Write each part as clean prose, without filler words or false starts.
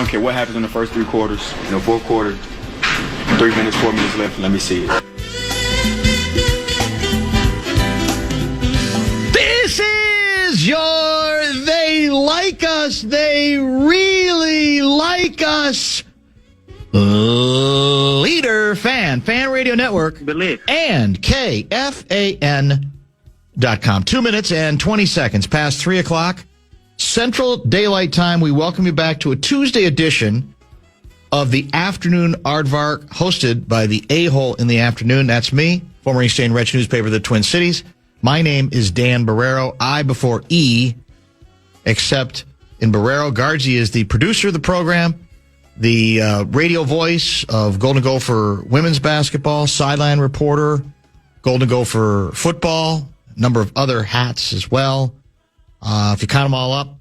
don't care what happens in the first 3 quarters. Fourth quarter, 4 minutes left. Let me see it. This is your They Like Us, They Really Like Us leader fan radio network, Believe. and KFAN.com. 2 minutes and 20 seconds past 3 o'clock Central Daylight Time. We welcome you back to a Tuesday edition of the Afternoon Aardvark, hosted by the A-hole in the afternoon. That's me, former East St. Rich newspaper, the Twin Cities. My name is Dan Barreiro. I before E, except in Barreiro. Guardsy is the producer of the program, the radio voice of Golden Gopher women's basketball, sideline reporter, Golden Gopher football, a number of other hats as well. If you count them all up,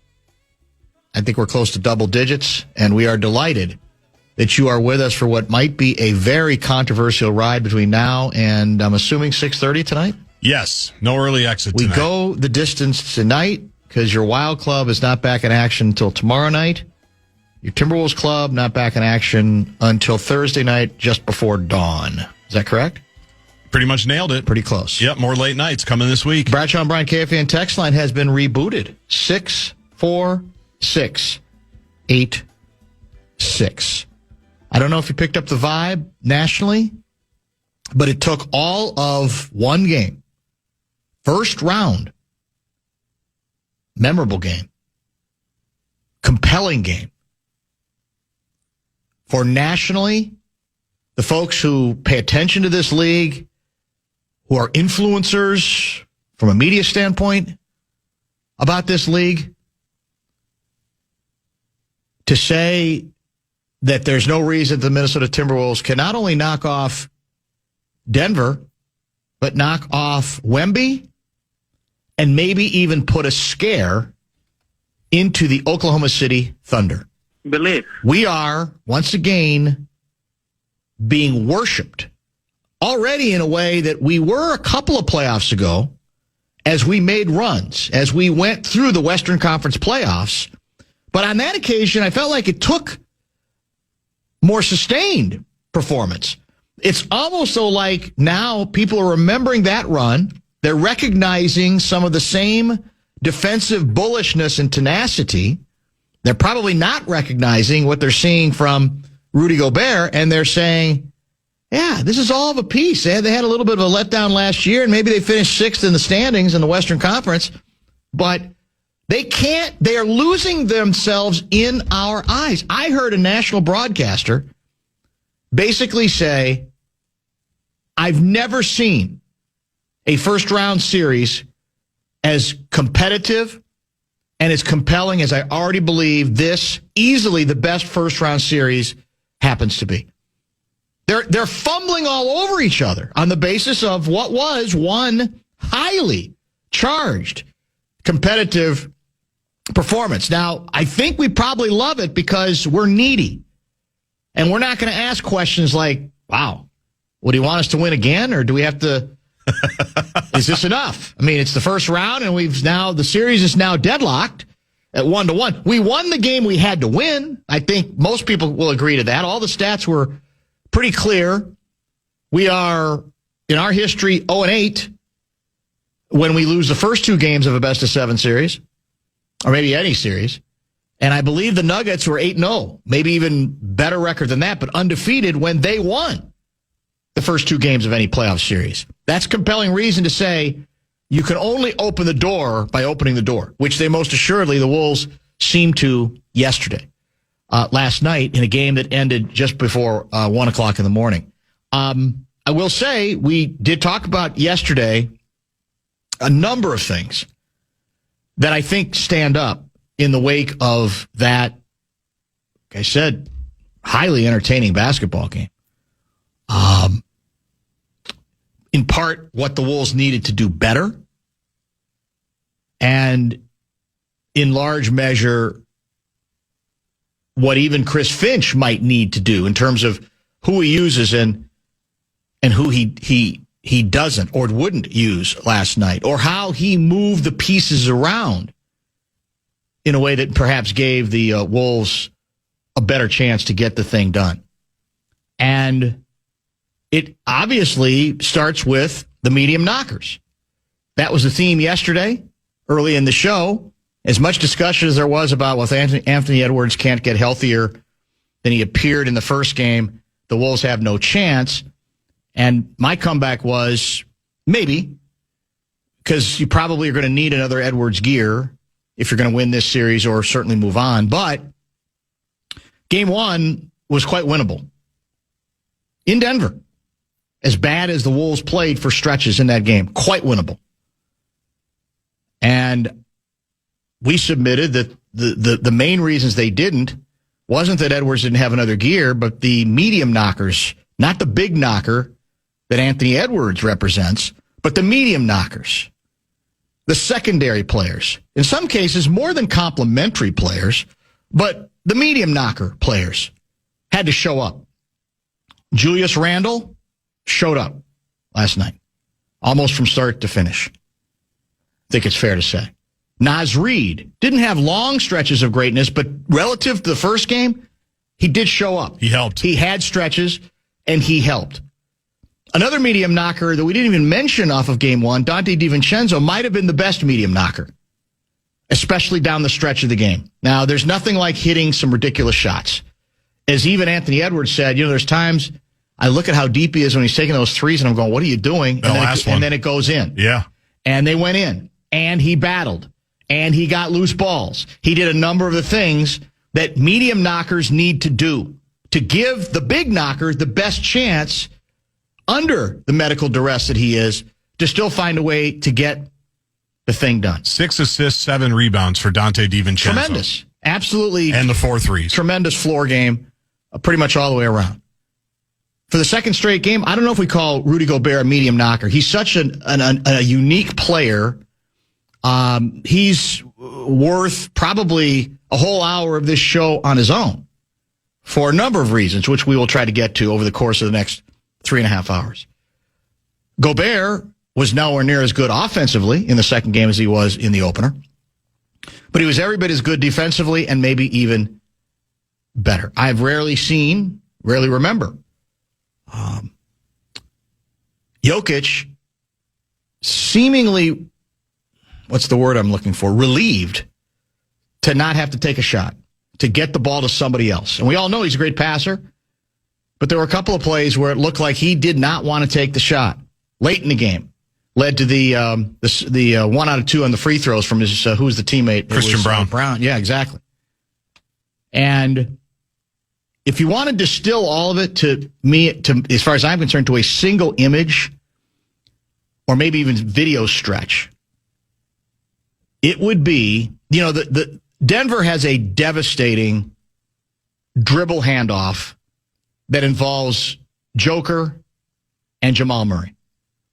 I think we're close to double digits, and we are delighted that you are with us for what might be a very controversial ride between now and, I'm assuming, 6:30 tonight? Yes, no early exit tonight. We go the distance tonight because your Wild Club is not back in action until tomorrow night. Your Timberwolves Club not back in action until Thursday night just before dawn. Is that correct? Pretty much nailed it. Pretty close. Yep, more late nights coming this week. Bradshaw and Bryan KFAN text line has been rebooted. 64686. I don't know if you picked up the vibe nationally, but it took all of one game. First round. Memorable game. Compelling game. For nationally, the folks who pay attention to this league, who are influencers from a media standpoint about this league, to say that there's no reason the Minnesota Timberwolves can not only knock off Denver, but knock off Wemby and maybe even put a scare into the Oklahoma City Thunder. Believe. We are, once again, being worshipped already in a way that we were a couple of playoffs ago as we made runs, as we went through the Western Conference playoffs. But on that occasion, I felt like it took more sustained performance. It's almost so like now people are remembering that run. They're recognizing some of the same defensive bullishness and tenacity. They're probably not recognizing what they're seeing from Rudy Gobert, and they're saying, yeah, this is all of a piece. They had a little bit of a letdown last year, and maybe they finished 6th in the standings in the Western Conference, but they are losing themselves in our eyes. I heard a national broadcaster basically say, I've never seen a first-round series as competitive and as compelling as I already believe this, easily the best first-round series, happens to be. They're fumbling all over each other on the basis of what was one highly charged, competitive performance. Now, I think we probably love it because we're needy. And we're not going to ask questions like, wow, would he want us to win again? Or do we have to, is this enough? I mean, it's the first round and the series is now deadlocked at 1-1. We won the game we had to win. I think most people will agree to that. All the stats were pretty clear. We are, in our history, 0-8 when we lose the first 2 games of a best-of-7 series, or maybe any series. And I believe the Nuggets were 8-0, maybe even better record than that, but undefeated when they won the first 2 games of any playoff series. That's compelling reason to say you can only open the door by opening the door, which they most assuredly, the Wolves, seemed to yesterday, last night, in a game that ended just before 1 o'clock in the morning. I will say we did talk about yesterday a number of things that I think stand up in the wake of that, like I said, highly entertaining basketball game. In part, what the Wolves needed to do better, and in large measure, what even Chris Finch might need to do in terms of who he uses and who he doesn't or wouldn't use last night, or how he moved the pieces around in a way that perhaps gave the Wolves a better chance to get the thing done. And it obviously starts with the medium knockers. That was the theme yesterday, early in the show. As much discussion as there was about, well, if Anthony Edwards can't get healthier than he appeared in the first game, the Wolves have no chance. And my comeback was maybe, because you probably are going to need another Edwards gear if you're going to win this series or certainly move on. But game one was quite winnable in Denver. As bad as the Wolves played for stretches in that game, quite winnable. And we submitted that the main reasons they didn't wasn't that Edwards didn't have another gear, but the medium knockers, not the big knocker that Anthony Edwards represents, but the medium knockers, the secondary players, in some cases more than complementary players, but the medium knocker players had to show up. Julius Randle showed up last night, almost from start to finish. I think it's fair to say. Naz Reid didn't have long stretches of greatness, but relative to the first game, he did show up. He helped. He had stretches, and he helped. Another medium knocker that we didn't even mention off of game one, Dante DiVincenzo, might have been the best medium knocker, especially down the stretch of the game. Now, there's nothing like hitting some ridiculous shots. As even Anthony Edwards said, there's times I look at how deep he is when he's taking those threes, and I'm going, what are you doing? And then it goes in. Yeah. And they went in, and he battled, and he got loose balls. He did a number of the things that medium knockers need to do to give the big knocker the best chance under the medical duress that he is to still find a way to get the thing done. 6 assists, 7 rebounds for Dante DiVincenzo. Tremendous. Absolutely. And the 4 threes. Tremendous floor game, pretty much all the way around. For the second straight game, I don't know if we call Rudy Gobert a medium knocker. He's such a unique player. He's worth probably a whole hour of this show on his own for a number of reasons, which we will try to get to over the course of the next 3.5 hours. Gobert was nowhere near as good offensively in the second game as he was in the opener, but he was every bit as good defensively and maybe even better. I've rarely remember Jokic seemingly, what's the word I'm looking for, relieved to not have to take a shot, to get the ball to somebody else. And we all know he's a great passer, but there were a couple of plays where it looked like he did not want to take the shot late in the game. Led to the 1 out of 2 on the free throws from his, who's the teammate? Christian Brown. Brown, yeah, exactly. And if you want to distill all of it to as far as I'm concerned, to a single image or maybe even video stretch, it would be, the Denver has a devastating dribble handoff that involves Joker and Jamal Murray.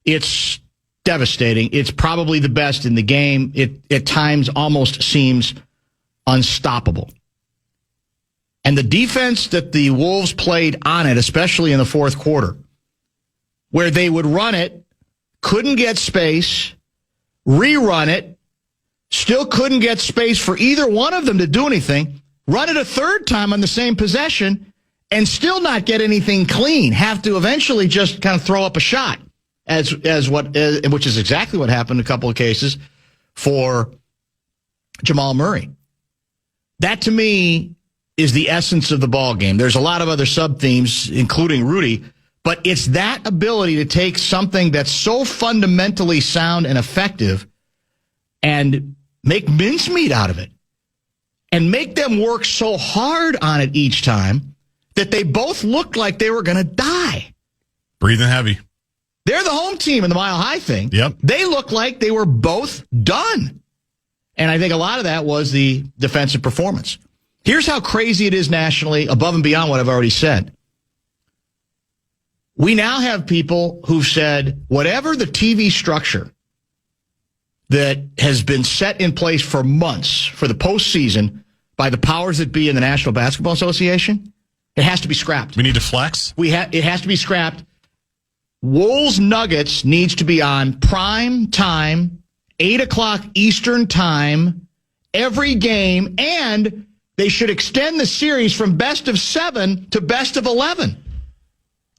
It's devastating. It's probably the best in the game. It at times almost seems unstoppable. And the defense that the Wolves played on it, especially in the fourth quarter, where they would run it, couldn't get space, rerun it, still couldn't get space for either one of them to do anything, run it a third time on the same possession, and still not get anything clean, have to eventually just kind of throw up a shot, which is exactly what happened in a couple of cases for Jamal Murray. That, to me, is the essence of the ball game. There's a lot of other sub-themes, including Rudy, but it's that ability to take something that's so fundamentally sound and effective and make mincemeat out of it and make them work so hard on it each time that they both looked like they were going to die. Breathing heavy. They're the home team in the Mile High thing. Yep. They looked like they were both done. And I think a lot of that was the defensive performance. Here's how crazy it is nationally, above and beyond what I've already said. We now have people who've said, whatever the TV structure that has been set in place for months for the postseason by the powers that be in the National Basketball Association, it has to be scrapped. We need to flex? It has to be scrapped. Wolves Nuggets needs to be on prime time, 8 o'clock Eastern time, every game, and they should extend the series from best of 7 to best of 11.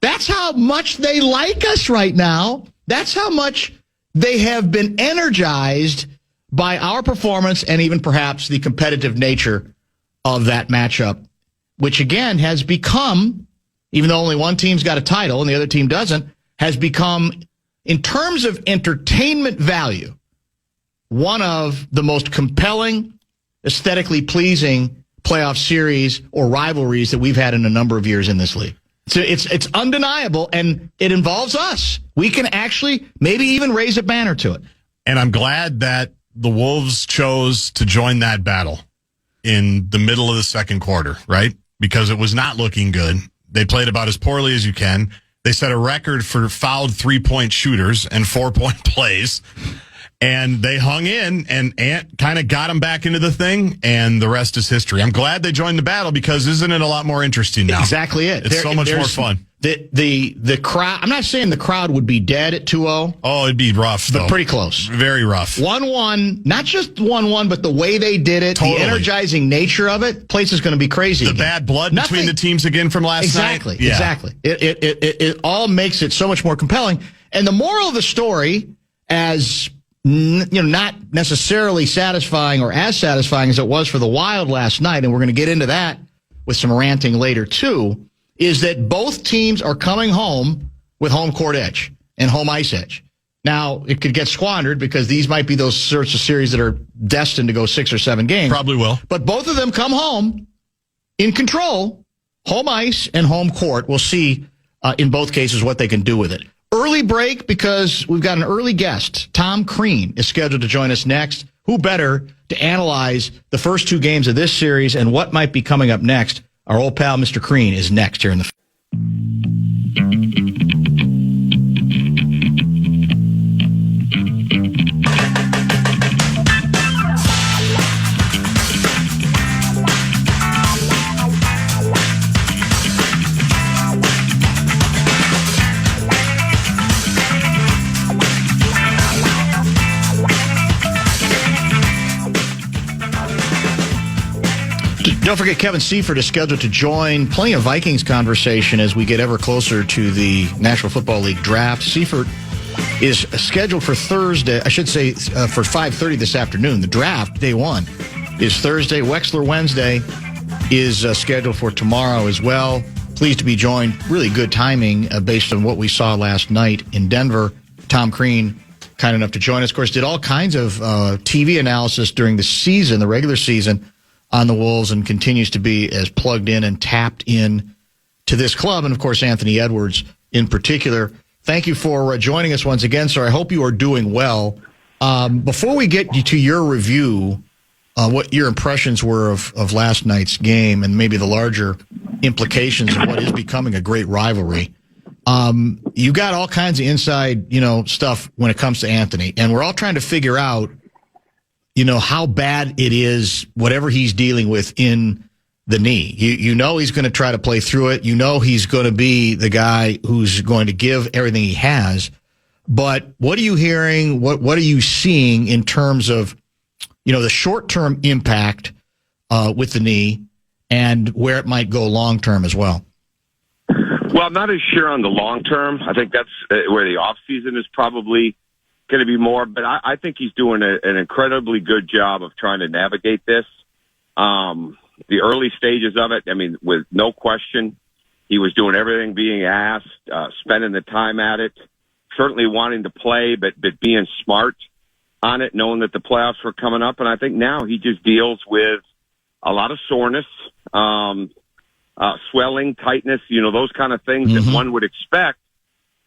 That's how much they like us right now. That's how much they have been energized by our performance and even perhaps the competitive nature of that matchup, which again has become, even though only one team's got a title and the other team doesn't, has become, in terms of entertainment value, one of the most compelling, aesthetically pleasing playoff series or rivalries that we've had in a number of years in this league. So it's undeniable, and it involves us. We can actually maybe even raise a banner to it. And I'm glad that the Wolves chose to join that battle in the middle of the second quarter, right? Because it was not looking good. They played about as poorly as you can. They set a record for fouled 3-point shooters and 4-point plays. And they hung in, and Ant kind of got them back into the thing, and the rest is history. I'm glad they joined the battle, because isn't it a lot more interesting now? Exactly it. It's so much more fun. The crowd, I'm not saying the crowd would be dead at 2-0. Oh, it'd be rough, though. But pretty close. Very rough. 1-1, not just 1-1, but the way they did it, totally. The energizing nature of it, place is going to be crazy. The again. bad blood between the teams again from last night. Exactly. It all makes it so much more compelling. And the moral of the story, as not necessarily satisfying or as satisfying as it was for the Wild last night, and we're going to get into that with some ranting later too, is that both teams are coming home with home court edge and home ice edge. Now, it could get squandered because these might be those sorts of series that are destined to go 6 or 7 games. Probably will. But both of them come home in control, home ice and home court. We'll see in both cases what they can do with it. Early break, because we've got an early guest. Tom Crean is scheduled to join us next. Who better to analyze the first 2 games of this series and what might be coming up next? Our old pal, Mr. Crean, is next here in the... Don't forget, Kevin Seifert is scheduled to join. Plenty of Vikings conversation as we get ever closer to the National Football League draft. Seifert is scheduled for Thursday, I should say for 5:30 this afternoon. The draft, day 1, is Thursday. Wexler Wednesday is scheduled for tomorrow as well. Pleased to be joined. Really good timing based on what we saw last night in Denver. Tom Crean, kind enough to join us. Of course, did all kinds of TV analysis during the season, the regular season, on the Wolves, and continues to be as plugged in and tapped in to this club. And, of course, Anthony Edwards in particular. Thank you for joining us once again, sir. I hope you are doing well. Before we get to your review, what your impressions were of last night's game and maybe the larger implications of what is becoming a great rivalry, you got all kinds of inside, stuff when it comes to Anthony. And we're all trying to figure out, how bad it is, whatever he's dealing with in the knee. You know he's going to try to play through it. You know he's going to be the guy who's going to give everything he has. But what are you hearing? What are you seeing in terms of, the short-term impact with the knee and where it might go long-term as well? Well, I'm not as sure on the long-term. I think that's where the off-season is probably going to be more, but I think he's doing an incredibly good job of trying to navigate this. The early stages of it, with no question, he was doing everything being asked, spending the time at it, certainly wanting to play, but being smart on it, knowing that the playoffs were coming up. And I think now he just deals with a lot of soreness, swelling, tightness, those kind of things that one would expect.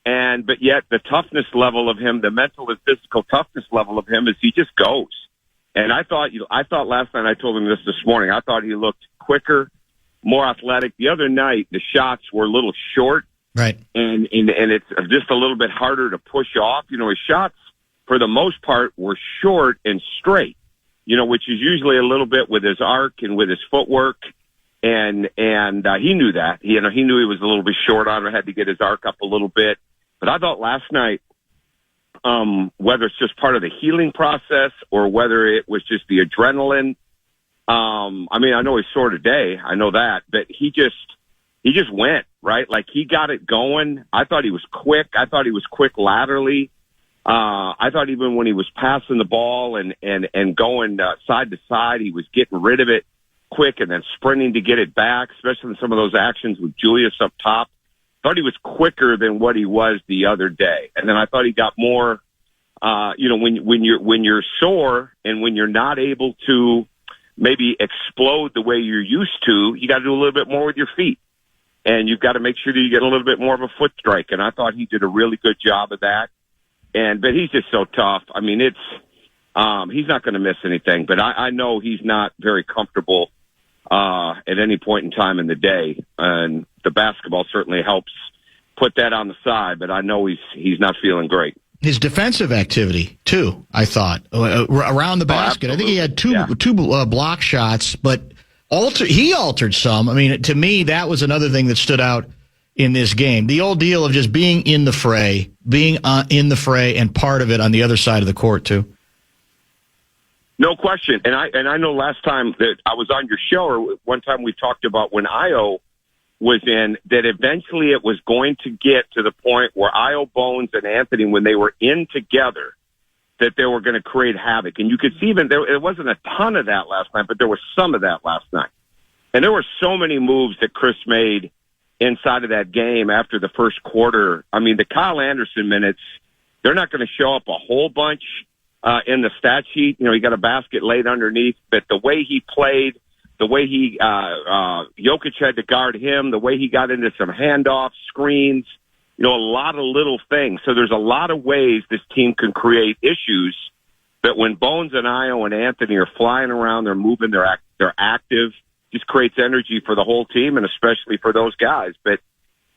But yet the toughness level of him, the mental and physical toughness level of him, is he just goes. And I thought last night, I told him this morning, I thought he looked quicker, more athletic. The other night, the shots were a little short. Right. And it's just a little bit harder to push off. His shots, for the most part, were short and straight, which is usually a little bit with his arc and with his footwork. And he knew that. He knew he was a little bit short on it, had to get his arc up a little bit. But I thought last night, whether it's just part of the healing process or whether it was just the adrenaline, I mean, I know he's sore today. I know that, but he just went, right? Like, he got it going. I thought he was quick. I thought he was quick laterally. I thought even when he was passing the ball and going side to side, he was getting rid of it quick and then sprinting to get it back, especially in some of those actions with Julius up top. Thought he was quicker than what he was the other day. And then I thought he got more, when you're sore and when you're not able to maybe explode the way you're used to, you got to do a little bit more with your feet. And you've got to make sure that you get a little bit more of a foot strike. And I thought he did a really good job of that. But he's just so tough. I mean, he's not going to miss anything, but I know he's not very comfortable at any point in time in the day. And the basketball certainly helps put that on the side, but I know he's not feeling great. His defensive activity, too, I thought, around the basket. I think he had two block shots, but he altered some. I mean, to me, that was another thing that stood out in this game. The old deal of just being in the fray, and part of it on the other side of the court, too. No question. And I know last time that I was on your show, or one time we talked about when Io was in, that eventually it was going to get to the point where Io, Bones, and Anthony, when they were in together, that they were going to create havoc. And you could see even there wasn't a ton of that last night, but there was some of that last night. And there were so many moves that Chris made inside of that game after the first quarter. I mean, the Kyle Anderson minutes, they're not going to show up a whole bunch in the stat sheet. You know, he got a basket laid underneath, but the way he played, the way he Jokic had to guard him, the way he got into some handoffs, screens, you know, a lot of little things. So there's a lot of ways this team can create issues. But when Bones and Io and Anthony are flying around, they're moving, they're active, just creates energy for the whole team and especially for those guys. But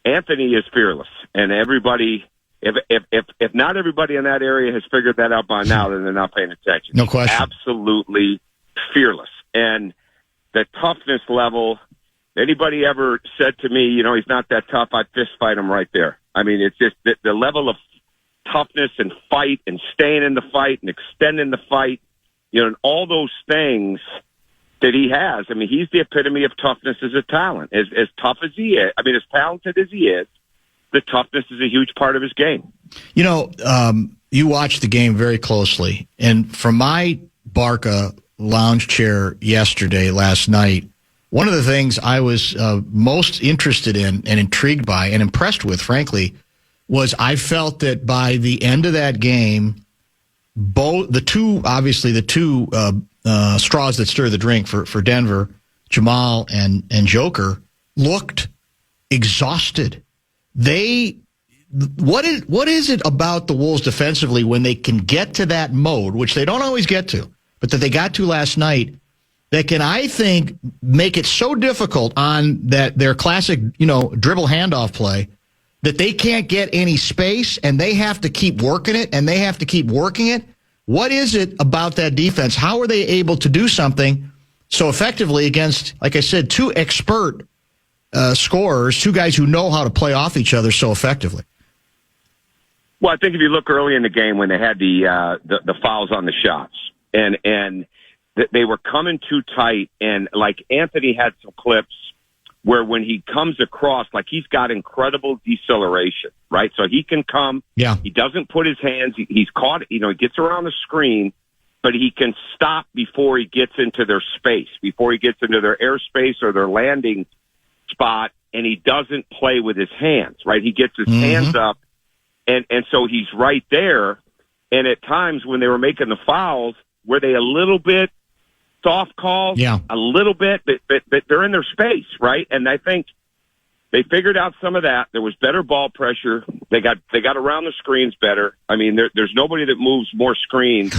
Anthony is fearless, and everybody, if not everybody in that area has figured that out by now, then they're not paying attention. No question. Absolutely fearless. And the toughness level, anybody ever said to me, you know, he's not that tough, I'd fist fight him right there. I mean, it's just the level of toughness and fight and staying in the fight and extending the fight, you know, and all those things that he has. I mean, he's the epitome of toughness as a talent. As tough as he is, I mean, as talented as he is, the toughness is a huge part of his game. You know, you watched the game very closely, and from my Barca lounge chair last night, one of the things I was most interested in and intrigued by and impressed with, frankly, was I felt that by the end of that game, the two straws that stir the drink for Denver, Jamal and Joker, looked exhausted. What is it about the Wolves defensively when they can get to that mode, which they don't always get to, but that they got to last night, that can, I think, make it so difficult on their classic, you know, dribble handoff play that they can't get any space and they have to keep working it and they have to keep working it? What is it about that defense? How are they able to do something so effectively against, like I said, two expert scorers, two guys who know how to play off each other so effectively? Well, I think if you look early in the game when they had the fouls on the shots and they were coming too tight, and like Anthony had some clips where when he comes across, like he's got incredible deceleration, right? So he can come, he doesn't put his hands, he's caught, you know, he gets around the screen, but he can stop before he gets into their space, before he gets into their airspace or their landing spot, and he doesn't play with his hands, right? He gets his hands up, and so he's right there, and at times when they were making the fouls, were they a little bit soft calls, a little bit, but they're in their space, right? And I think they figured out some of that. There was better ball pressure. They got around the screens better. I mean, there's nobody that moves more screens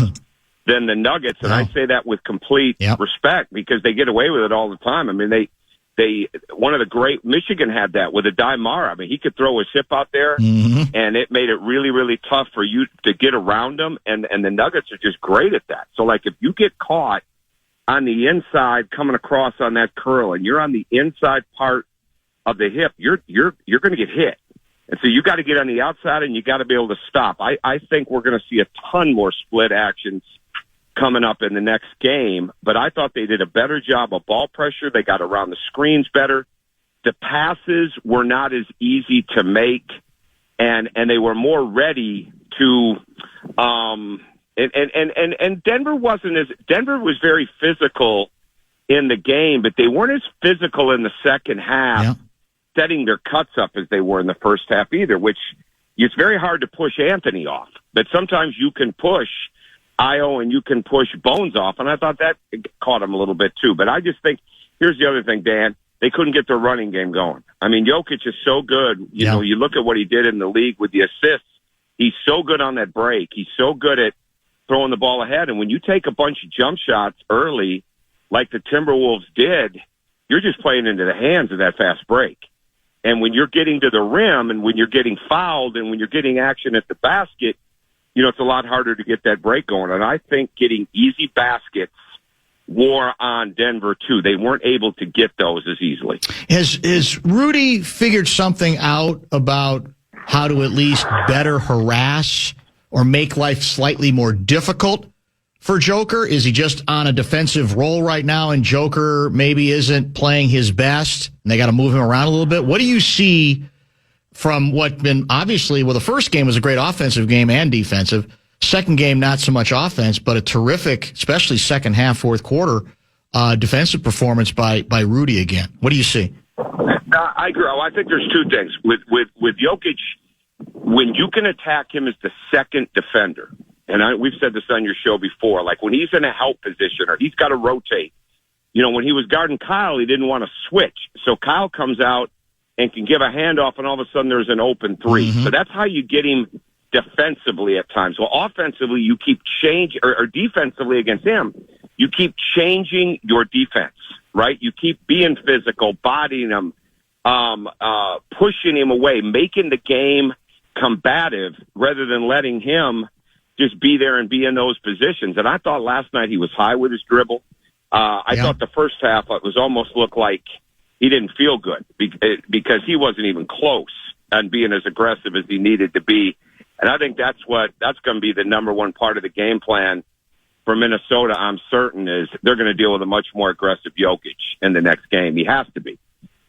than the Nuggets, and I say that with complete respect because they get away with it all the time. I mean, they one of the great Michigan had that with Adai Mara. I mean, he could throw his hip out there, and it made it really, really tough for you to get around him. And the Nuggets are just great at that. So, like, if you get caught on the inside coming across on that curl and you're on the inside part of the hip, you're going to get hit. And so you got to get on the outside and you got to be able to stop. I think we're going to see a ton more split actions coming up in the next game, but I thought they did a better job of ball pressure. They got around the screens better. The passes were not as easy to make, and they were more ready to. And Denver was very physical in the game, but they weren't as physical in the second half, setting their cuts up as they were in the first half either. Which it's very hard to push Anthony off, but sometimes you can push Io and you can push Bones off, and I thought that caught him a little bit too. But I just think here's the other thing, Dan. They couldn't get their running game going. I mean, Jokic is so good. You know, you look at what he did in the league with the assists. He's so good on that break. He's so good at throwing the ball ahead. And when you take a bunch of jump shots early, like the Timberwolves did, you're just playing into the hands of that fast break. And when you're getting to the rim and when you're getting fouled and when you're getting action at the basket, you know, it's a lot harder to get that break going. And I think getting easy baskets wore on Denver too. They weren't able to get those as easily. Has Rudy figured something out about how to at least better harass or make life slightly more difficult for Joker? Is he just on a defensive role right now and Joker maybe isn't playing his best and they got to move him around a little bit? What do you see from what been obviously, well, the first game was a great offensive game and defensive. Second game, not so much offense, but a terrific, especially second half, fourth quarter, defensive performance by Rudy again. What do you see? I agree. I think there's two things. With Jokic, when you can attack him as the second defender, and we've said this on your show before, like when he's in a help position or he's got to rotate. You know, when he was guarding Kyle, he didn't want to switch. So Kyle comes out and can give a handoff, and all of a sudden there's an open three. Mm-hmm. So that's how you get him defensively at times. Well, offensively, you keep changing, or defensively against him, you keep changing your defense, right? You keep being physical, bodying him, pushing him away, making the game combative rather than letting him just be there and be in those positions. And I thought last night he was high with his dribble. I thought the first half it was almost looked like he didn't feel good because he wasn't even close on being as aggressive as he needed to be. And I think that's going to be the number one part of the game plan for Minnesota. I'm certain is they're going to deal with a much more aggressive Jokic in the next game. He has to be,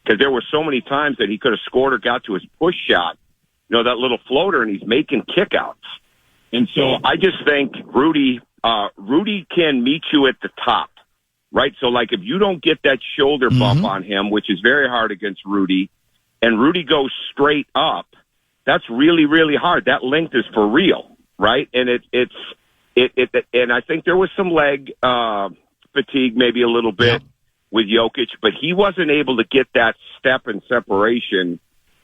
because there were so many times that he could have scored or got to his push shot, you know, that little floater, and he's making kickouts. And so I just think Rudy can meet you at the top, right? So like if you don't get that shoulder bump on him, which is very hard against Rudy, and Rudy goes straight up, that's really, really hard. That length is for real, right? And and I think there was some leg fatigue, maybe a little bit with Jokic, but he wasn't able to get that step and separation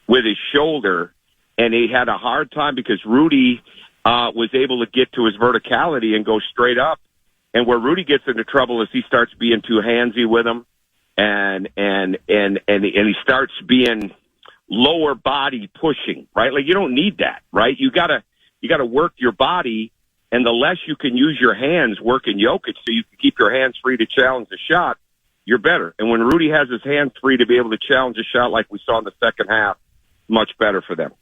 with his shoulder, and he had a hard time because Rudy was able to get to his verticality and go straight up. And where Rudy gets into trouble is he starts being too handsy with him, and he starts being lower body pushing, right? Like you don't need that, right? You gotta work your body, and the less you can use your hands working Jokic so you can keep your hands free to challenge the shot, you're better. And when Rudy has his hands free to be able to challenge a shot like we saw in the second half, much better for them.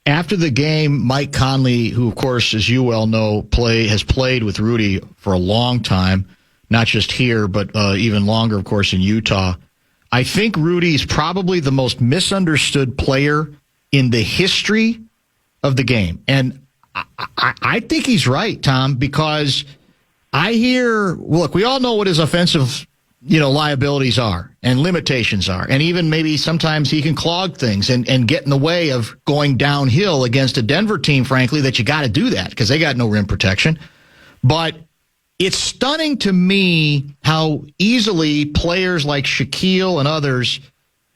After the game, Mike Conley, who of course, as you well know, has played with Rudy for a long time, not just here, but even longer, of course, in Utah. I think Rudy's probably the most misunderstood player in the history of the game. And I think he's right, Tom, because I hear, look, we all know what his offensive, liabilities are and limitations are. And even maybe sometimes he can clog things and get in the way of going downhill against a Denver team, frankly, that you got to do that because they got no rim protection. But it's stunning to me how easily players like Shaquille and others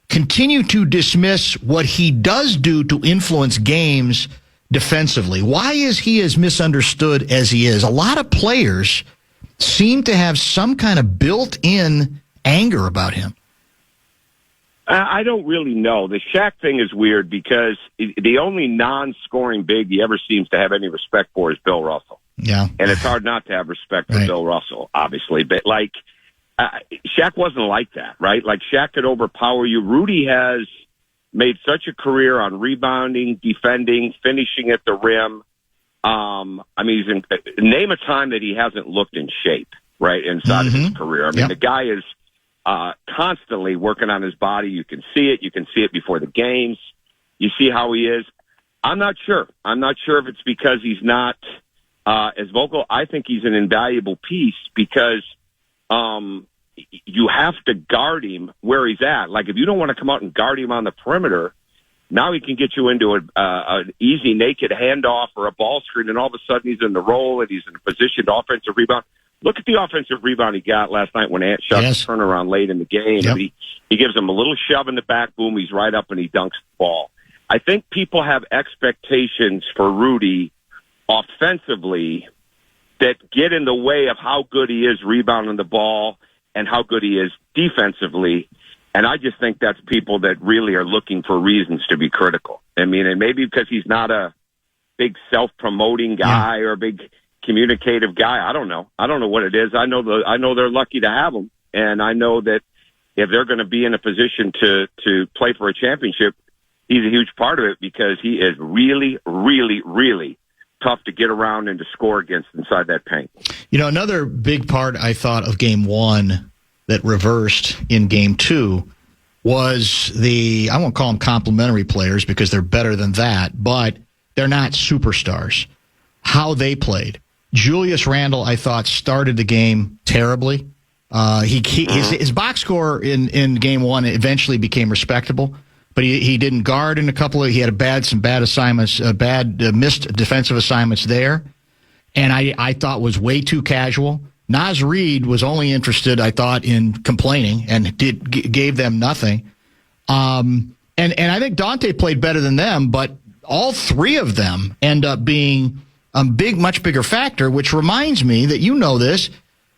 continue to dismiss what he does do to influence games defensively. Why is he as misunderstood as he is? A lot of players seem to have some kind of built-in anger about him. I don't really know. The Shaq thing is weird because the only non-scoring big he ever seems to have any respect for is Bill Russell. Yeah. And it's hard not to have respect for Bill Russell, obviously. But, Shaq wasn't like that, right? Like, Shaq could overpower you. Rudy has made such a career on rebounding, defending, finishing at the rim. I mean, name a time that he hasn't looked in shape, right, inside of his career. I mean, the guy is constantly working on his body. You can see it. You can see it before the games. You see how he is. I'm not sure. I'm not sure if it's because he's not as vocal. I think he's an invaluable piece because you have to guard him where he's at. Like, if you don't want to come out and guard him on the perimeter, now he can get you into an easy naked handoff or a ball screen, and all of a sudden he's in the roll and he's in a positioned offensive rebound. Look at the offensive rebound he got last night when Ant shot the turnaround late in the game. Yep. He gives him a little shove in the back, boom, he's right up and he dunks the ball. I think people have expectations for Rudy offensively that get in the way of how good he is rebounding the ball and how good he is defensively. And I just think that's people that really are looking for reasons to be critical. I mean, and maybe because he's not a big self-promoting guy or a big communicative guy. I don't know. I don't know what it is. I know they're lucky to have him. And I know that if they're going to be in a position to play for a championship, he's a huge part of it because he is really, really, really tough to get around and to score against inside that paint. You know, another big part I thought of game one that reversed in game two was I won't call them complimentary players because they're better than that, but they're not superstars. How they played. Julius Randle, I thought, started the game terribly. His box score in game one eventually became respectable, but he didn't guard in a couple of. He had some bad assignments, missed defensive assignments there, and I thought was way too casual. Naz Reid was only interested, I thought, in complaining and gave them nothing. And I think Dante played better than them, but all three of them end up being a much bigger factor, which reminds me that you know this.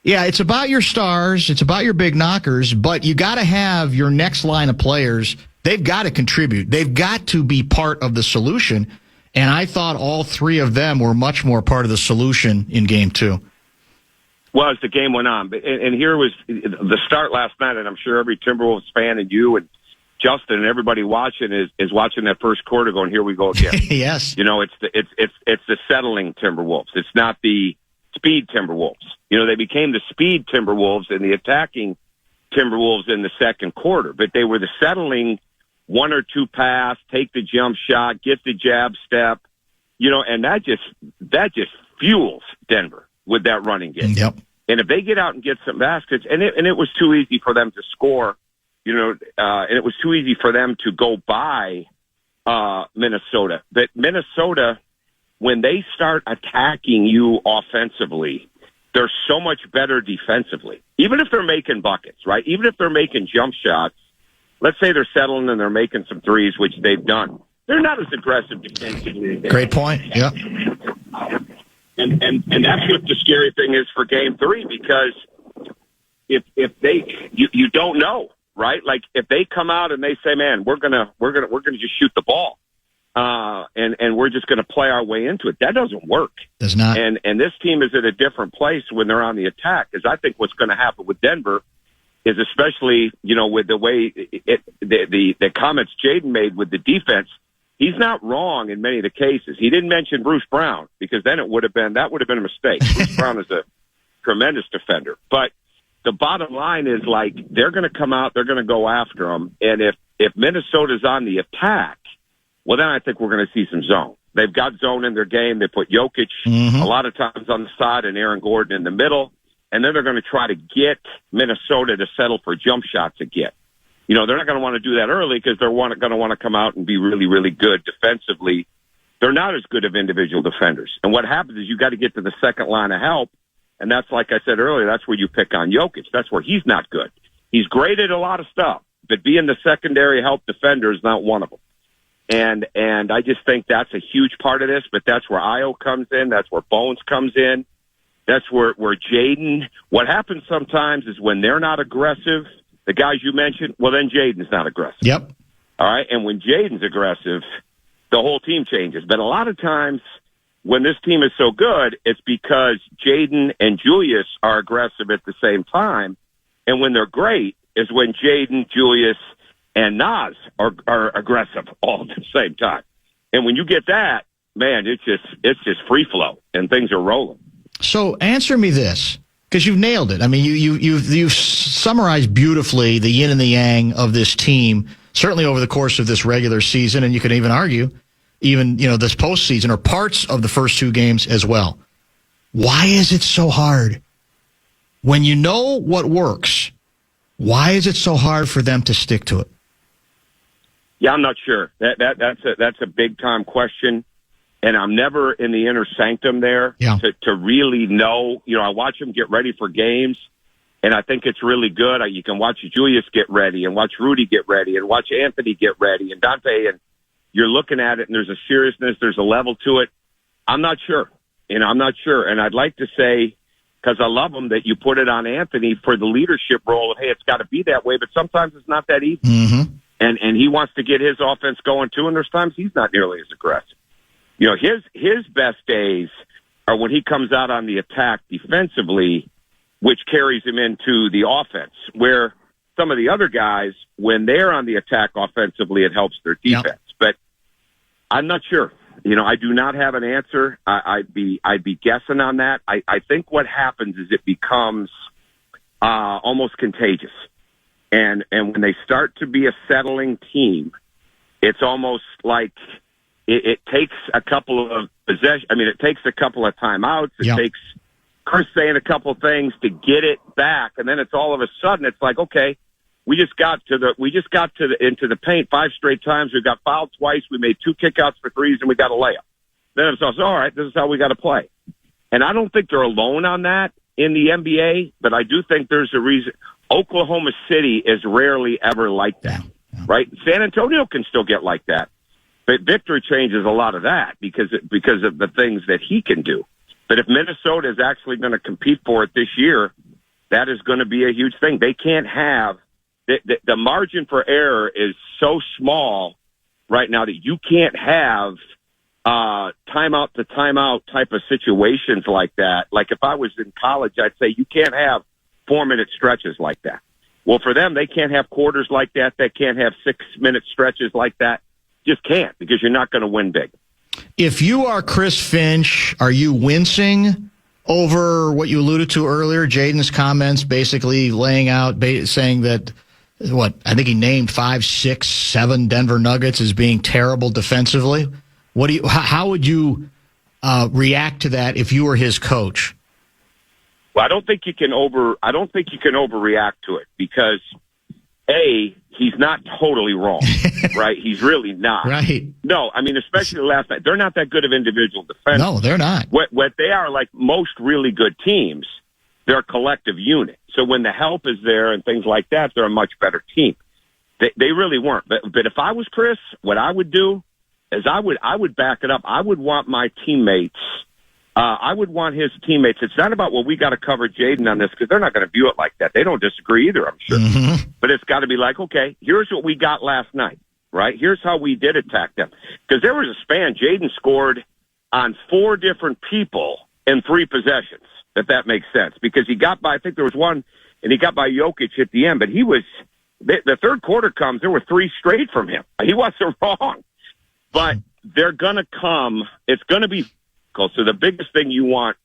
Yeah, it's about your stars, it's about your big knockers, but you got to have your next line of players. They've got to contribute. They've got to be part of the solution. And I thought all three of them were much more part of the solution in game two. Well, as the game went on, and here was the start last night, and I'm sure every Timberwolves fan and you and Justin and everybody watching is watching that first quarter going, here we go again. Yes. You know, it's the settling Timberwolves. It's not the speed Timberwolves. You know, they became the speed Timberwolves and the attacking Timberwolves in the second quarter, but they were the settling one or two pass, take the jump shot, get the jab step, you know, and that just fuels Denver with that running game. Yep. And if they get out and get some baskets, and it was too easy for them to score, you know, and it was too easy for them to go by Minnesota. But Minnesota, when they start attacking you offensively, they're so much better defensively. Even if they're making buckets, right? Even if they're making jump shots, let's say they're settling and they're making some threes, which they've done. They're not as aggressive defensively. Great point. Yeah. And that's what the scary thing is for game three, because if you don't know, right? Like if they come out and they say, man, we're gonna just shoot the ball. And we're just gonna play our way into it. That doesn't work. Does not. And this team is at a different place when they're on the attack, because I think what's gonna happen with Denver is, especially, you know, with the way the comments Jaden made with the defense, he's not wrong in many of the cases. He didn't mention Bruce Brown because then that would have been a mistake. Bruce Brown is a tremendous defender. But the bottom line is, like, they're going to come out, they're going to go after him. And if Minnesota's on the attack, well, then I think we're going to see some zone. They've got zone in their game. They put Jokic a lot of times on the side and Aaron Gordon in the middle. And then they're going to try to get Minnesota to settle for jump shots again. You know, they're not going to want to do that early because they're going to want to come out and be really, really good defensively. They're not as good of individual defenders. And what happens is you got to get to the second line of help. And that's, like I said earlier, that's where you pick on Jokic. That's where he's not good. He's great at a lot of stuff, but being the secondary help defender is not one of them. And I just think that's a huge part of this, but that's where Io comes in. That's where Bones comes in. That's where Jaden, what happens sometimes is when they're not aggressive, the guys you mentioned, well, then Jaden's not aggressive. Yep. All right. And when Jaden's aggressive, the whole team changes. But a lot of times when this team is so good, it's because Jaden and Julius are aggressive at the same time. And when they're great is when Jaden, Julius, and Naz are aggressive all at the same time. And when you get that, man, it's just free flow and things are rolling. So answer me this, because you've nailed it. I mean, you've summarized beautifully the yin and the yang of this team, certainly over the course of this regular season, and you can even argue, this postseason or parts of the first two games as well. Why is it so hard? When you know what works, why is it so hard for them to stick to it? Yeah, I'm not sure. That's a big time question, and I'm never in the inner sanctum there to really know. I watch them get ready for games, and I think it's really good. You can watch Julius get ready, and watch Rudy get ready, and watch Anthony get ready, and Dante, and you're looking at it, and there's a seriousness, there's a level to it. I'm not sure. I'm not sure, and I'd like to say, because I love him, that you put it on Anthony for the leadership role of, hey, it's got to be that way, but sometimes it's not that easy. Mm-hmm. And he wants to get his offense going too, and there's times he's not nearly as aggressive. His best days are when he comes out on the attack defensively, which carries him into the offense, where some of the other guys, when they're on the attack offensively, it helps their defense. Yep. But I'm not sure. I do not have an answer. I'd be guessing on that. I think what happens is it becomes almost contagious. And when they start to be a settling team, it's almost like it takes a couple of possession. I mean, it takes a couple of timeouts. It takes Chris saying a couple things to get it back, and then it's all of a sudden it's like, okay, we just got into the paint 5 straight times. We got fouled twice. We made 2 kickouts for threes, and we got a layup. Then it's also, all right, this is how we got to play. And I don't think they're alone on that in the NBA, but I do think there's a reason. Oklahoma City is rarely ever like that, right? San Antonio can still get like that, but Victor changes a lot of that because of the things that he can do. But if Minnesota is actually going to compete for it this year, that is going to be a huge thing. They can't have the margin for error is so small right now that you can't have timeout to timeout type of situations like that. Like if I was in college, I'd say you can't have 4-minute stretches like that. Well, for them, they can't have quarters like that. They can't have 6-minute stretches like that. Just can't, because you're not going to win big. If you are Chris Finch, are you wincing over what you alluded to earlier, Jaden's comments basically laying out, saying that, I think he named 5, 6, 7 Denver Nuggets as being terrible defensively? How would you react to that if you were his coach? Well, I don't think you can overreact to it because, A, he's not totally wrong, right? He's really not. Right. No, I mean, especially last night. They're not that good of individual defenders. No, they're not. What they are, like most really good teams, they're a collective unit. So when the help is there and things like that, they're a much better team. They really weren't. But if I was Chris, what I would do is I would back it up. I would want my teammates. I would want his teammates. It's not about, we got to cover Jaden on this, because they're not going to view it like that. They don't disagree either, I'm sure. Mm-hmm. But it's got to be like, okay, here's what we got last night, right? Here's how we did attack them. Because there was a span. Jaden scored on 4 different people in 3 possessions, if that makes sense. Because he got by, I think there was one, and he got by Jokic at the end. But the third quarter comes, there were 3 straight from him. He wasn't wrong. But they're going to come. It's going to be. So the biggest thing you want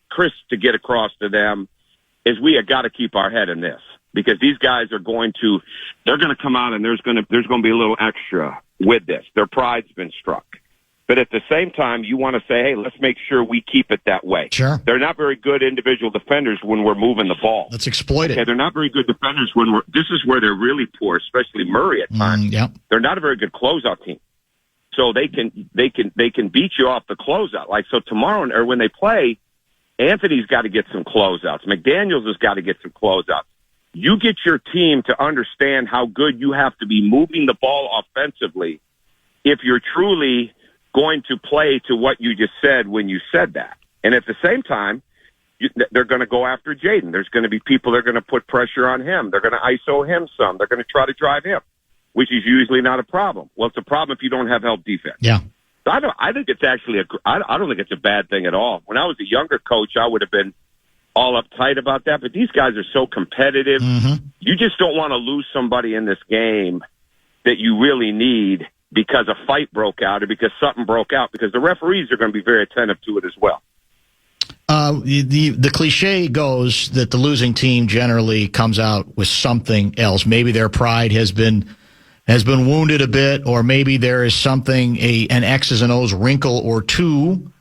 Chris to get across to them is we have got to keep our head in this, because these guys they're going to come out and there's going to be a little extra with this. Their pride's been struck. But at the same time, you want to say, hey, let's make sure we keep it that way. Sure. They're not very good individual defenders when we're moving the ball. Let's exploit it. They're not very good defenders this is where they're really poor, especially Murray at times. Yep. They're not a very good closeout team. So they can beat you off the closeout. Like, so tomorrow, or when they play, Anthony's got to get some closeouts. McDaniels has got to get some closeouts. You get your team to understand how good you have to be moving the ball offensively if you're truly going to play to what you just said when you said that. And at the same time, they're going to go after Jaden. There's going to be people that are going to put pressure on him. They're going to ISO him some. They're going to try to drive him, which is usually not a problem. Well, it's a problem if you don't have help defense. Yeah. So I think it's actually I don't think it's a bad thing at all. When I was a younger coach, I would have been all uptight about that. But these guys are so competitive. Mm-hmm. You just don't want to lose somebody in this game that you really need because a fight broke out or because something broke out, because the referees are going to be very attentive to it as well. The cliche goes that the losing team generally comes out with something else. Maybe their pride has been wounded a bit, or maybe there is something, an X's and O's wrinkle or two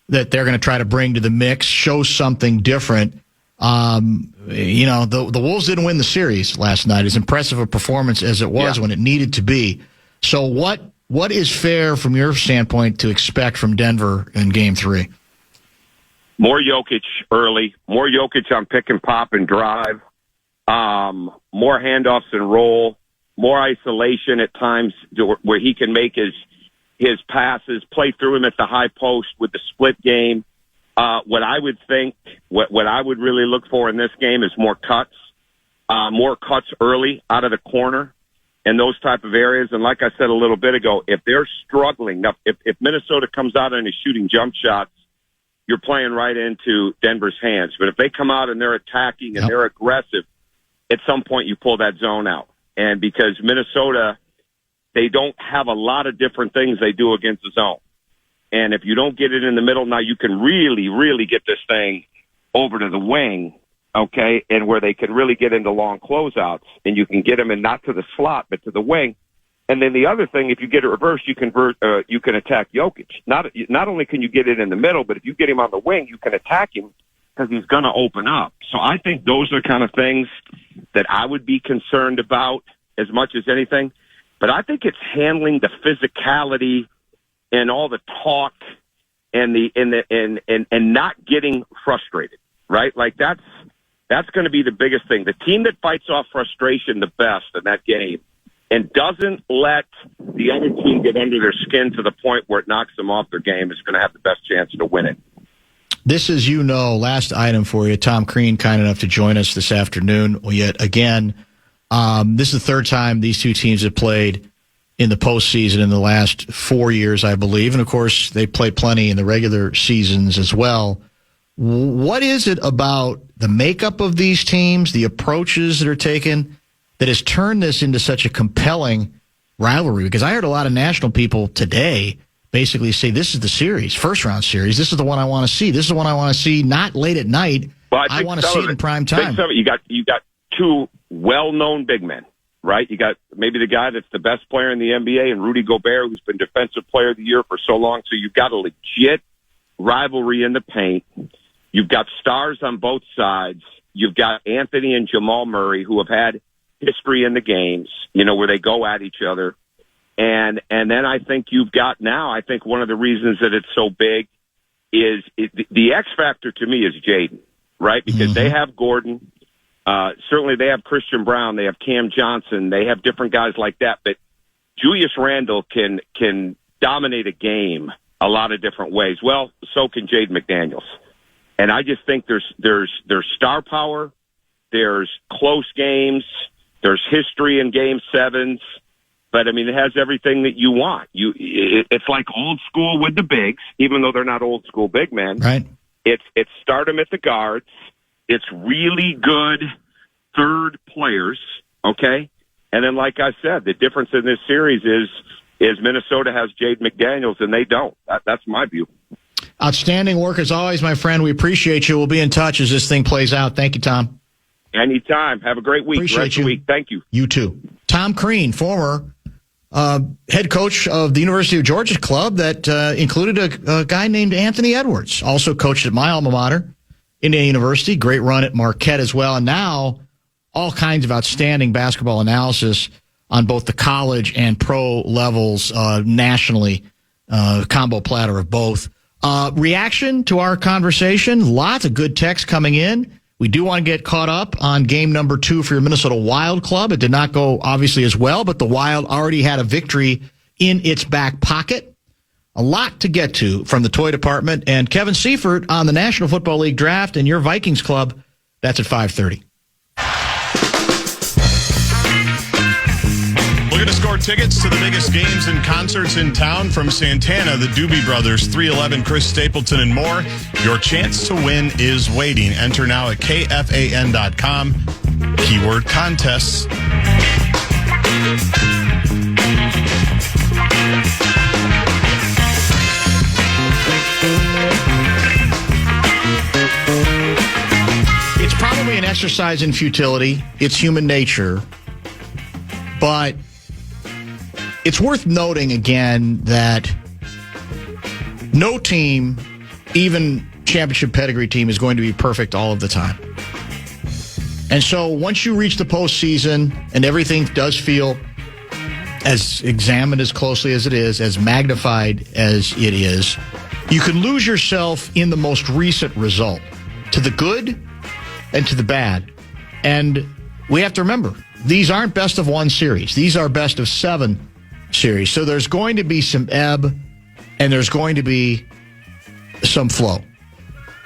that they're going to try to bring to the mix, show something different. The Wolves didn't win the series last night, as impressive a performance as it was when it needed to be. So what is fair from your standpoint to expect from Denver in Game 3? More Jokic early, more Jokic on pick and pop and drive, more handoffs and roll, more isolation at times where he can make his passes, play through him at the high post with the split game. What I would really look for in this game is more cuts early out of the corner and those type of areas. And like I said a little bit ago, if they're struggling, if Minnesota comes out and is shooting jump shots, you're playing right into Denver's hands. But if they come out and they're attacking and they're aggressive, at some point you pull that zone out. And because Minnesota, they don't have a lot of different things they do against the zone. And if you don't get it in the middle, now you can really, really get this thing over to the wing, okay, and where they can really get into long closeouts, and you can get them in not to the slot, but to the wing. And then the other thing, if you get it reversed, you can attack Jokic. Not only can you get it in the middle, but if you get him on the wing, you can attack him because he's going to open up. So I think those are kind of things that I would be concerned about as much as anything. But I think it's handling the physicality and all the talk and not getting frustrated, right? Like that's going to be the biggest thing. The team that fights off frustration the best in that game and doesn't let the other team get under their skin to the point where it knocks them off their game is going to have the best chance to win it. This is, last item for you. Tom Crean, kind enough to join us this afternoon. Yet again, this is the third time these two teams have played in the postseason in the last 4 years, I believe. And, of course, they play plenty in the regular seasons as well. What is it about the makeup of these teams, the approaches that are taken, that has turned this into such a compelling rivalry? Because I heard a lot of national people today basically say this is the series, first-round series. This is the one I want to see. This is the one I want to see not late at night. Well, I want to see it in prime time. You got two well-known big men, right? You got maybe the guy that's the best player in the NBA and Rudy Gobert, who's been Defensive Player of the Year for so long. So you've got a legit rivalry in the paint. You've got stars on both sides. You've got Anthony and Jamal Murray, who have had history in the games, where they go at each other. And then I think you've got now, I think one of the reasons that it's so big is the X factor to me is Jaden, right? Because they have Gordon. Certainly they have Christian Brown. They have Cam Johnson. They have different guys like that. But Julius Randle can dominate a game a lot of different ways. Well, so can Jaden McDaniels. And I just think there's star power. There's close games. There's history in Game 7s. But, I mean, it has everything that you want. It's like old school with the bigs, even though they're not old school big men. Right. It's stardom at the guards. It's really good third players, okay? And then, like I said, the difference in this series is Minnesota has Jaden McDaniels, and they don't. That's my view. Outstanding work as always, my friend. We appreciate you. We'll be in touch as this thing plays out. Thank you, Tom. Anytime. Have a great week. Appreciate you. Week. Thank you. You too. Tom Crean, former head coach of the University of Georgia club that included a guy named Anthony Edwards. Also coached at my alma mater, Indiana University. Great run at Marquette as well. And now all kinds of outstanding basketball analysis on both the college and pro levels nationally. Combo platter of both. Reaction to our conversation. Lots of good text coming in. We do want to get caught up on game number 2 for your Minnesota Wild club. It did not go obviously as well, but the Wild already had a victory in its back pocket. A lot to get to from the toy department. And Kevin Seifert on the National Football League draft and your Vikings club. That's at 5:30. Looking to score tickets to the biggest games and concerts in town from Santana, the Doobie Brothers, 311, Chris Stapleton, and more. Your chance to win is waiting. Enter now at KFAN.com. Keyword contests. exercise in futility. It's human nature. But it's worth noting again that no team, even championship pedigree team, is going to be perfect all of the time. And so once you reach the postseason and everything does feel as examined as closely as it is, as magnified as it is, you can lose yourself in the most recent result, to the good and to the bad. And we have to remember, these aren't best of one series. These are best of 7 series. So there's going to be some ebb and there's going to be some flow.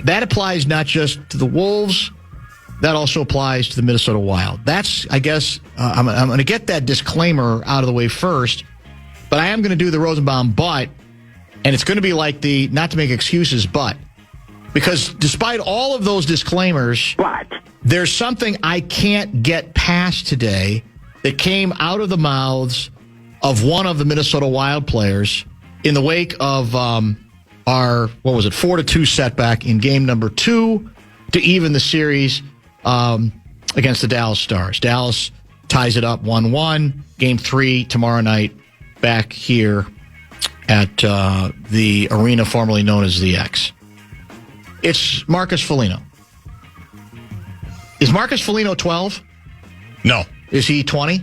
That applies not just to the Wolves, that also applies to the Minnesota Wild. That's, I guess, I'm going to get that disclaimer out of the way first, but I am going to do the Rosenbaum but, and it's going to be like the, not to make excuses, but, because despite all of those disclaimers, there's something I can't get past today that came out of the mouths of one of the Minnesota Wild players in the wake of our, 4-2 setback in game number 2 to even the series against the Dallas Stars. Dallas ties it up 1-1. Game 3 tomorrow night back here at the arena formerly known as the X. It's Marcus Foligno. Is Marcus Foligno 12? No. Is he 20? A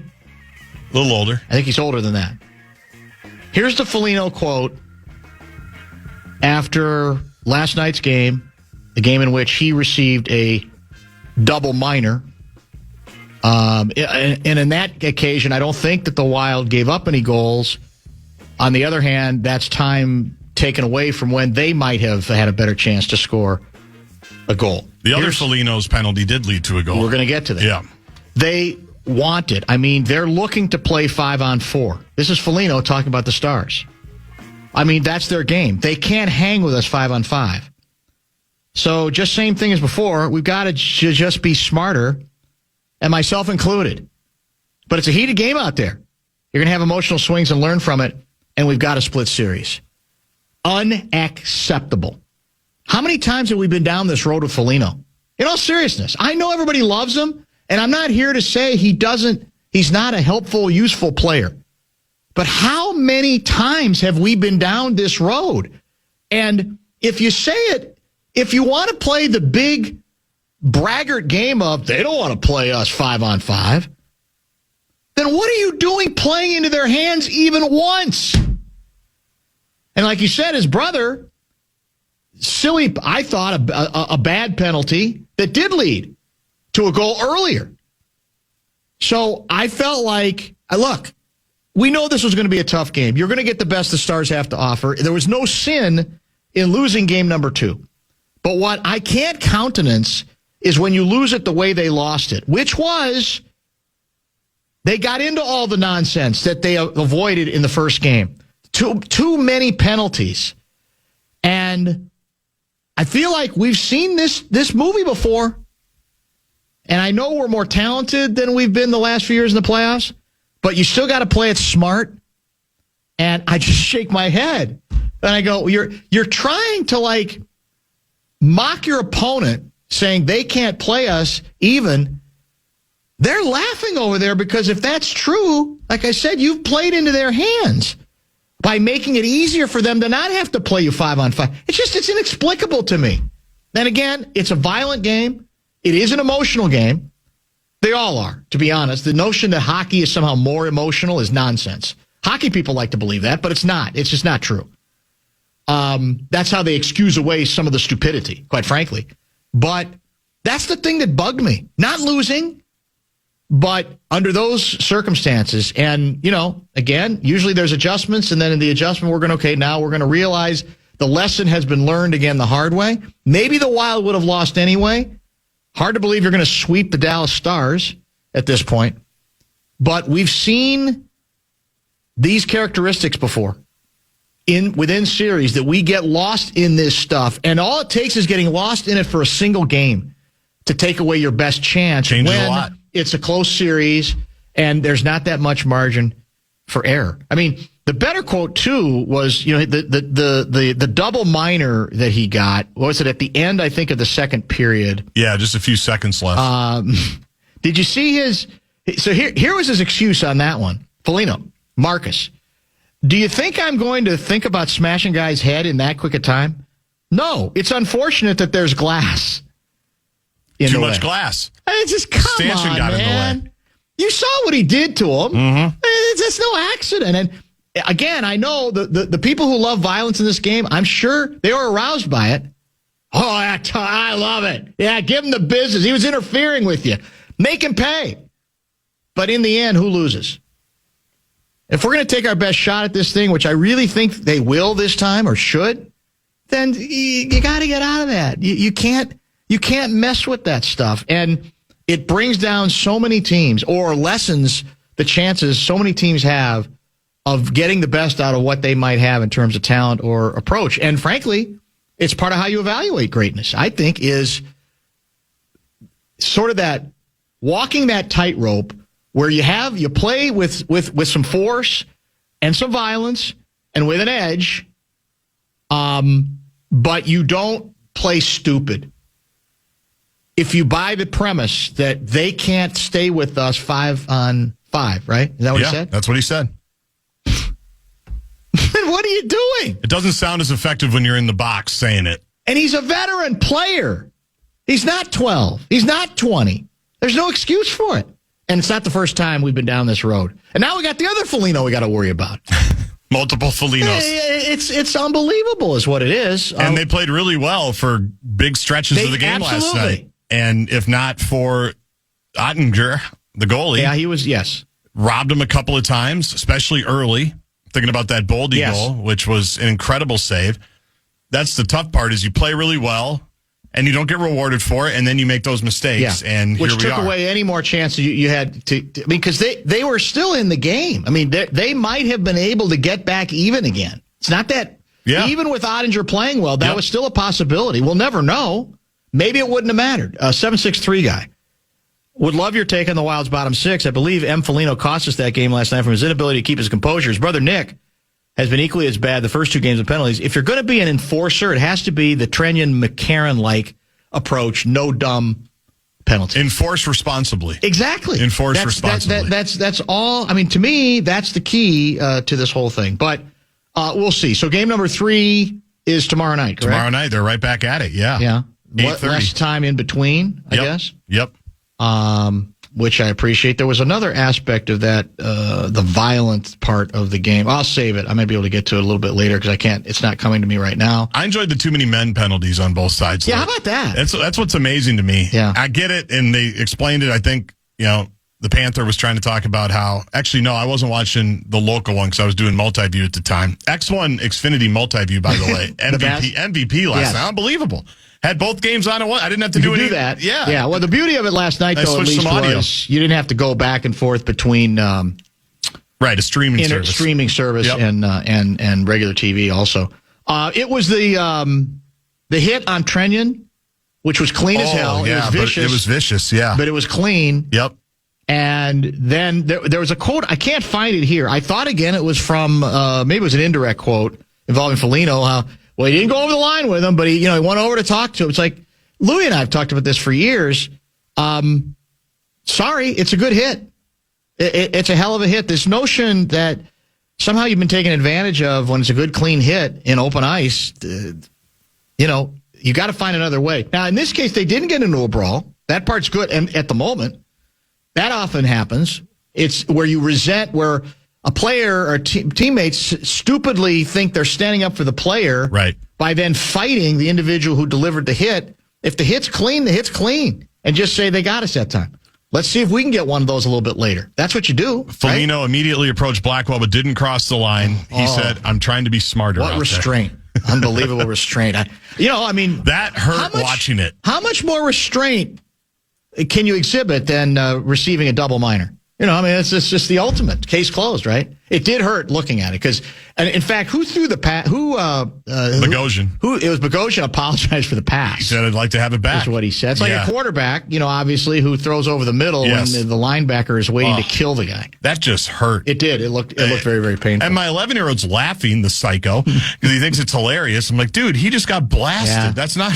little older. I think he's older than that. Here's the Foligno quote after last night's game, the game in which he received a double minor. And in that occasion, I don't think that the Wild gave up any goals. On the other hand, that's time taken away from when they might have had a better chance to score a goal. The other Foligno's penalty did lead to a goal. We're going to get to that. Yeah. They want it. I mean, they're looking to play 5-on-4. This is Foligno talking about the Stars. I mean, that's their game. They can't hang with us 5-on-5. So just same thing as before. We've got to just be smarter, and myself included. But it's a heated game out there. You're going to have emotional swings and learn from it, and we've got a split series. Unacceptable. How many times have we been down this road with Foligno? In all seriousness, I know everybody loves him, and I'm not here to say he's not a helpful, useful player. But how many times have we been down this road? And if you say it, if you want to play the big braggart game of they don't want to play us 5-on-5, then what are you doing playing into their hands even once? And like you said, his brother, silly, I thought, a bad penalty that did lead to a goal earlier. So I felt like, look, we know this was going to be a tough game. You're going to get the best the Stars have to offer. There was no sin in losing game number 2. But what I can't countenance is when you lose it the way they lost it, which was they got into all the nonsense that they avoided in the first game. Too many penalties. And I feel like we've seen this movie before. And I know we're more talented than we've been the last few years in the playoffs, but you still got to play it smart. And I just shake my head. And I go, you're trying to like mock your opponent, saying they can't play us even. They're laughing over there because if that's true, like I said, you've played into their hands by making it easier for them to not have to play you 5-on-5. It's inexplicable to me. Then again, it's a violent game. It is an emotional game. They all are, to be honest. The notion that hockey is somehow more emotional is nonsense. Hockey people like to believe that, but it's not. It's just not true. That's how they excuse away some of the stupidity, quite frankly. But that's the thing that bugged me. Not losing, but under those circumstances. And, again, usually there's adjustments, and then in the adjustment, we're going to realize the lesson has been learned again the hard way. Maybe the Wild would have lost anyway. Hard to believe you're going to sweep the Dallas Stars at this point. But we've seen these characteristics before within series, that we get lost in this stuff. And all it takes is getting lost in it for a single game to take away your best chance. Changes a lot. It's a close series and there's not that much margin for error. I mean, The better quote, too, was, the double minor that he got. What was it, at the end, I think, of the second period? Yeah, just a few seconds left. Did you see his... So here was his excuse on that one. Foligno, Marcus, do you think I'm going to think about smashing guy's head in that quick a time? No, it's unfortunate that there's glass in Too the much way. glass. It's just, come Stanchion on, got in the man. way. You saw what he did to him. Mm-hmm. It's no accident. And again, I know the people who love violence in this game, I'm sure they were aroused by it. Oh, I love it. Yeah, give him the business. He was interfering with you. Make him pay. But in the end, who loses? If we're going to take our best shot at this thing, which I really think they will this time or should, then you got to get out of that. You can't mess with that stuff. And it brings down so many teams, or lessens the chances so many teams have of getting the best out of what they might have in terms of talent or approach. And frankly, it's part of how you evaluate greatness, I think, is sort of that walking that tightrope where you play with some force and some violence and with an edge, but you don't play stupid. If you buy the premise that they can't stay with us 5-on-5, right? Is that what he said? That's what he said. Then what are you doing? It doesn't sound as effective when you're in the box saying it. And he's a veteran player. He's not 12. He's not 20. There's no excuse for it. And it's not the first time we've been down this road. And now we got the other Foligno we got to worry about. Multiple Folignos. It's unbelievable is what it is. And they played really well for big stretches of the game last night. And if not for Ottinger, the goalie. Yeah, he was, yes. Robbed him a couple of times, especially early. Thinking about that Boldy goal, which was an incredible save. That's the tough part, is you play really well, and you don't get rewarded for it, and then you make those mistakes, and which here we are. Which took away any more chances you had to because they were still in the game. I mean, they might have been able to get back even again. It's not that, even with Ottinger playing well, that was still a possibility. We'll never know. Maybe it wouldn't have mattered. 763 guy. Would love your take on the Wild's bottom six. I believe M. Foligno cost us that game last night from his inability to keep his composure. His brother Nick has been equally as bad the first two games of penalties. If you're going to be an enforcer, it has to be the Trenyon McCarron-like approach, no dumb penalty. Enforce responsibly. Exactly. Enforce responsibly. That's all. I mean, to me, that's the key to this whole thing. But we'll see. So game number 3 is tomorrow night, correct? Tomorrow night. They're right back at it, yeah. 8:30. Less time in between, I guess. Yep. Which I appreciate. There was another aspect of that, the violent part of the game. I'll save it. I might be able to get to it a little bit later because I can't. It's not coming to me right now. I enjoyed the too many men penalties on both sides. Yeah, how about that? That's what's amazing to me. Yeah, I get it, and they explained it. I think the Panther was trying to talk about how. Actually, no, I wasn't watching the local one because I was doing multi-view at the time. X1 Xfinity multi-view, by the way, MVP last night, unbelievable. Had both games on at once. I didn't have to do that. Yeah. Yeah. Well, the beauty of it last night, though, at least was you didn't have to go back and forth between a streaming service and regular TV. Also, it was the hit on Trenyon, which was clean as hell. Yeah, it was vicious. It was vicious. Yeah, but it was clean. Yep. And then there was a quote. I can't find it here. I thought again it was from maybe it was an indirect quote involving Foligno. Well, he didn't go over the line with him, but he went over to talk to him. It's like, Louie and I have talked about this for years. Sorry, it's a good hit. It's a hell of a hit. This notion that somehow you've been taken advantage of when it's a good, clean hit in open ice, you got to find another way. Now, in this case, they didn't get into a brawl. That part's good. And at the moment, that often happens. It's where you resent, where a player or teammates stupidly think they're standing up for the player by then fighting the individual who delivered the hit. If the hit's clean, the hit's clean. And just say they got us that time. Let's see if we can get one of those a little bit later. That's what you do. Foligno immediately approached Blackwell but didn't cross the line. He said, I'm trying to be smarter. What restraint. Unbelievable restraint. That hurt watching it. How much more restraint can you exhibit than receiving a double minor? You know, I mean, it's just the ultimate. Case closed, right? It did hurt looking at it because, in fact, who threw the pass? Bogosian. Who? It was Bogosian apologized for the pass. He said, I'd like to have it back. That's what he said. It's like a quarterback, you know, obviously, who throws over the middle when the linebacker is waiting to kill the guy. That just hurt. It did. It looked very, very painful. And my 11-year-old's laughing, the psycho, because he thinks it's hilarious. I'm like, dude, he just got blasted. Yeah. That's not...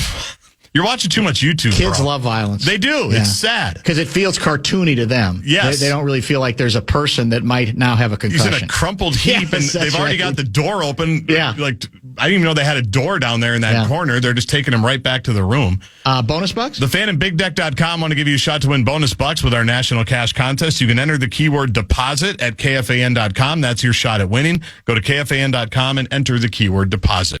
You're watching too much YouTube, Kids bro. love violence. They do. Yeah. It's sad. Because it feels cartoony to them. Yes. They don't really feel like there's a person that might now have a concussion. He's in a crumpled heap, and they've already got the door open. Yeah. Like, I didn't even know they had a door down there in that corner. They're just taking him right back to the room. Bonus bucks? The Fan and BigDeck.com want to give you a shot to win bonus bucks with our national cash contest. You can enter the keyword deposit at KFAN.com. That's your shot at winning. Go to KFAN.com and enter the keyword deposit.